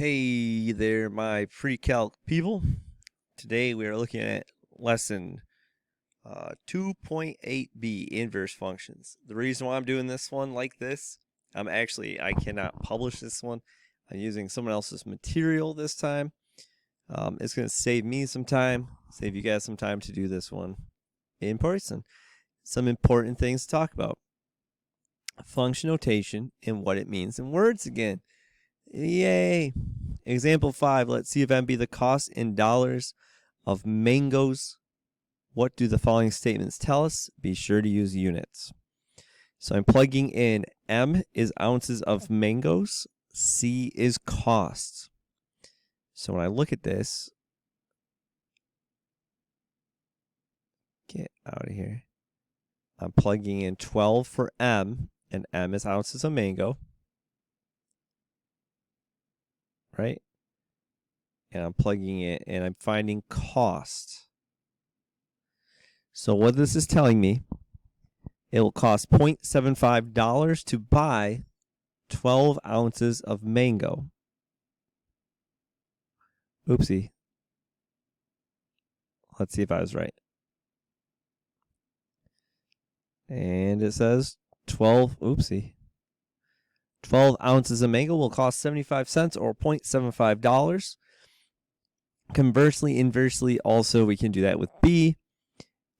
Hey there, my pre-calc people. Today we are looking at lesson 2.8b, inverse functions. The reason why I'm doing this one like this, I cannot publish this one. I'm using someone else's material this time. It's going to save me some time, save you guys some time to do this one in person. Some important things to talk about. Function notation and what it means in words again. Yay! Example 5, let's see if M be the cost in dollars of mangoes. What do the following statements tell us? Be sure to use units. So I'm plugging in M is ounces of mangoes, C is cost. So when I look at this, get out of here. I'm plugging in 12 for M, and M is ounces of mango. Right? And I'm plugging it and I'm finding cost. So what this is telling me, it will cost $0.75 to buy 12 ounces of mango. Oopsie. Let's see if I was right. And it says 12 ounces of mango will cost 75 cents or $0.75. Conversely, inversely, also we can do that with B.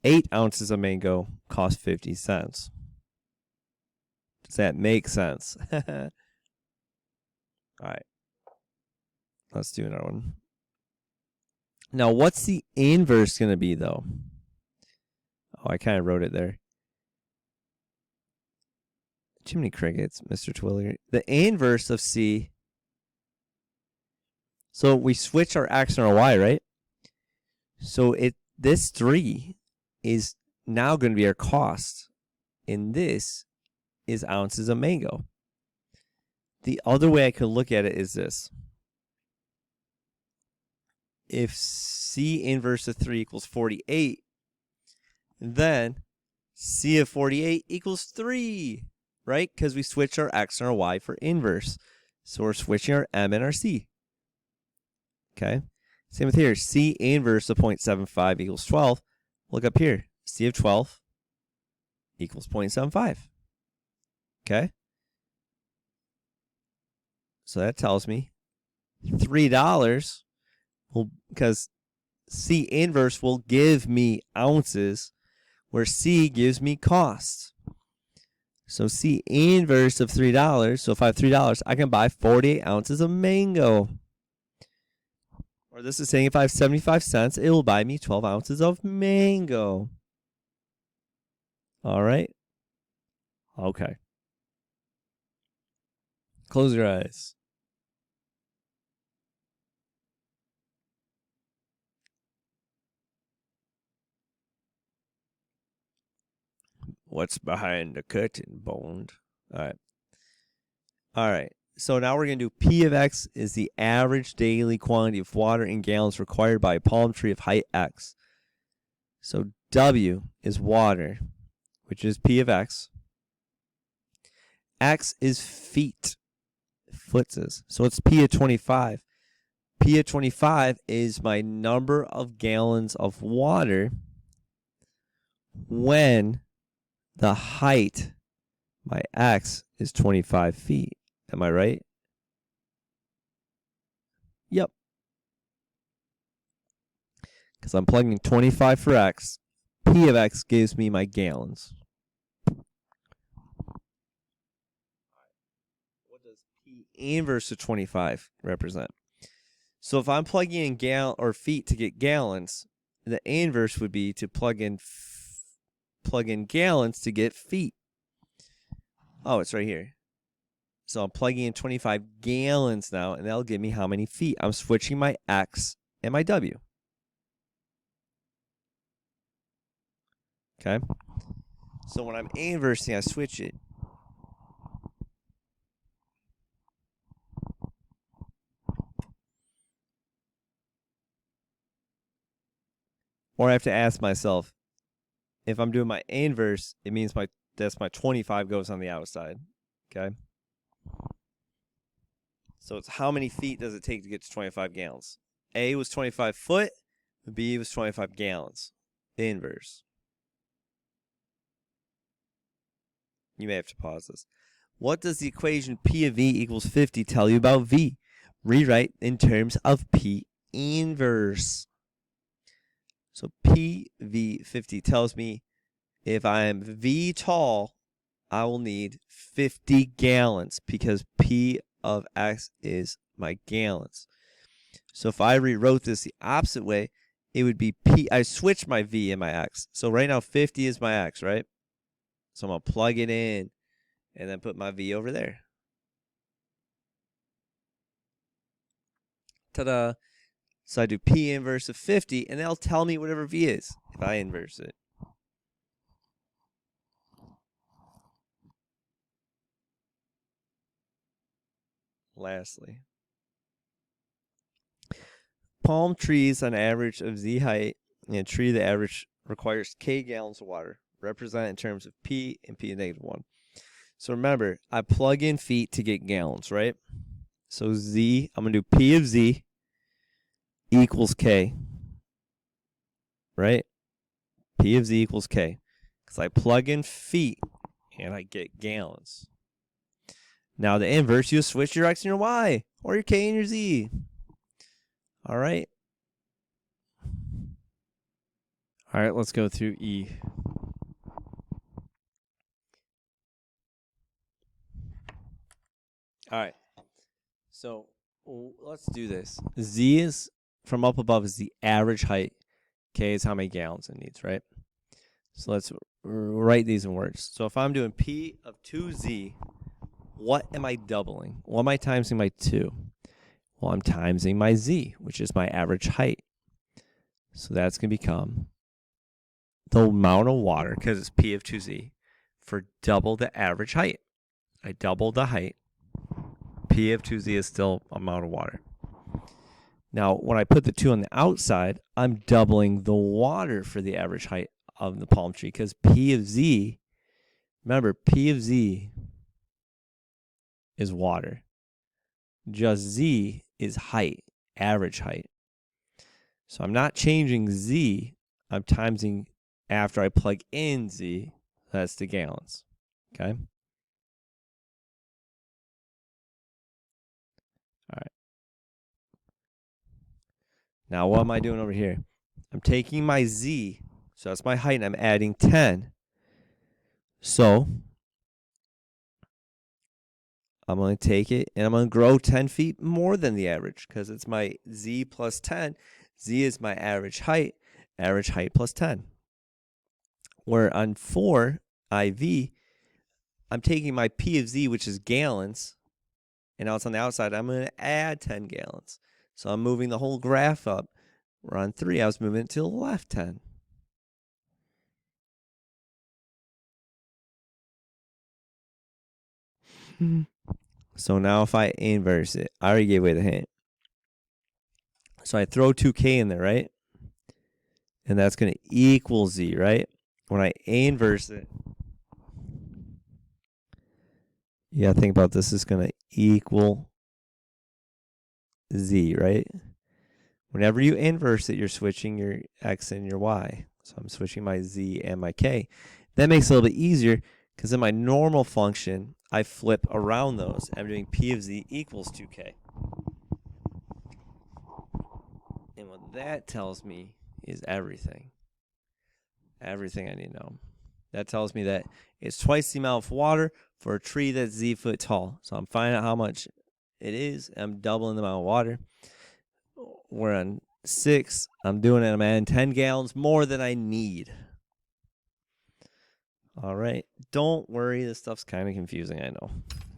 8 ounces of mango cost 50 cents. Does that make sense? All right. Let's do another one. Now, what's the inverse going to be, though? Oh, I kind of wrote it there. Jiminy Crickets, Mr. Twiller. The inverse of C. So we switch our X and our Y, right? So this 3 is now going to be our cost. And this is ounces of mango. The other way I could look at it is this. If C inverse of 3 equals 48, then C of 48 equals 3, right? Because we switch our X and our Y for inverse. So we're switching our M and our C. Okay? Same with here. C inverse of 0.75 equals 12. Look up here. C of 12 equals 0.75. Okay? So that tells me $3 will, because C inverse will give me ounces, where C gives me cost. So C inverse of $3, so if I have $3, I can buy 48 ounces of mango. Or this is saying if I have 75 cents, it will buy me 12 ounces of mango. All right? Okay. Close your eyes. What's behind the curtain, Bond? All right. All right. So now we're going to do P of X is the average daily quantity of water in gallons required by a palm tree of height X. So W is water, which is P of X. X is feet, footses. So it's P of 25. P of 25 is my number of gallons of water when the height, my X, is 25 feet. Am I right? Yep. Because I'm plugging 25 for X. P of X gives me my gallons. What does P inverse of 25 represent? So if I'm plugging in gallon or feet to get gallons, the inverse would be to plug in gallons to get feet. Oh, it's right here. So I'm plugging in 25 gallons now, and that'll give me how many feet. I'm switching my X and my W. Okay? So when I'm inversing, I switch it. Or I have to ask myself, if I'm doing my inverse, it means that's my 25 goes on the outside. Okay? So it's how many feet does it take to get to 25 gallons? A was 25 foot. B was 25 gallons. The inverse. You may have to pause this. What does the equation P of V equals 50 tell you about V? Rewrite in terms of P inverse. So P V 50 tells me if I am V tall, I will need 50 gallons because P of X is my gallons. So if I rewrote this the opposite way, it would be P. I switched my V and my X. So right now 50 is my X, right? So I'm going to plug it in and then put my V over there. Ta-da. So I do P inverse of 50, and they'll tell me whatever V is if I inverse it. Lastly, palm trees on average of Z height, and a tree the average requires K gallons of water, represented in terms of P and P negative 1. So remember, I plug in feet to get gallons, right? So Z, I'm going to do P of Z equals K, right? P of Z equals K. Because I plug in feet and I get gallons. Now the inverse, you switch your X and your Y, or your K and your Z. All right. All right, let's go through E. All right. So let's do this. Z is from up above is the average height. K is how many gallons it needs, right? So let's write these in words. So if I'm doing P of 2Z, what am I doubling? What am I timesing by 2? Well, I'm timesing my Z, which is my average height. So that's going to become the amount of water, because it's P of 2Z, for double the average height. I doubled the height. P of 2Z is still amount of water. Now, when I put the 2 on the outside, I'm doubling the water for the average height of the palm tree, because P of Z, remember, P of Z is water. Just Z is height, average height. So I'm not changing Z, I'm timesing after I plug in Z, that's the gallons, okay? All right. Now what am I doing over here? I'm taking my Z, so that's my height, and I'm adding 10. So I'm going to take it, and I'm going to grow 10 feet more than the average, because it's my Z plus 10. Z is my average height plus 10. Where on 4 IV, I'm taking my P of Z, which is gallons, and now it's on the outside. I'm going to add 10 gallons. So I'm moving the whole graph up. Where on 3, I was moving it to the left 10. So now if I inverse it, I already gave away the hint. So I throw 2K in there, right? And that's going to equal Z, right? When I inverse it, you got to think about this is going to equal Z, right? Whenever you inverse it, you're switching your X and your Y. So I'm switching my Z and my K. That makes it a little bit easier because in my normal function, I flip around those. I'm doing P of Z equals 2K. And what that tells me is everything. Everything I need to know. That tells me that it's twice the amount of water for a tree that's Z foot tall. So I'm finding out how much it is. I'm doubling the amount of water. We're on 6. I'm doing it. I'm adding 10 gallons more than I need. All right. Don't worry. This stuff's kind of confusing. I know.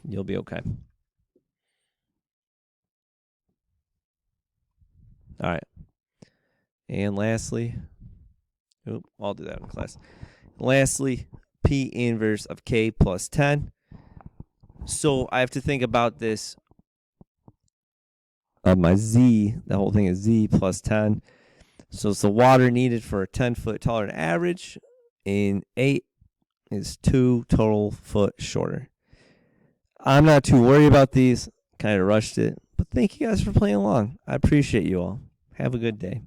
You'll be okay. All right. And lastly, I'll do that in class. Lastly, P inverse of K plus 10. So I have to think about this. My Z, the whole thing is Z plus 10. So it's the water needed for a 10 foot taller than average. And 8 is 2 total foot shorter. I'm not too worried about these. Kind of rushed it. But thank you guys for playing along. I appreciate you all. Have a good day.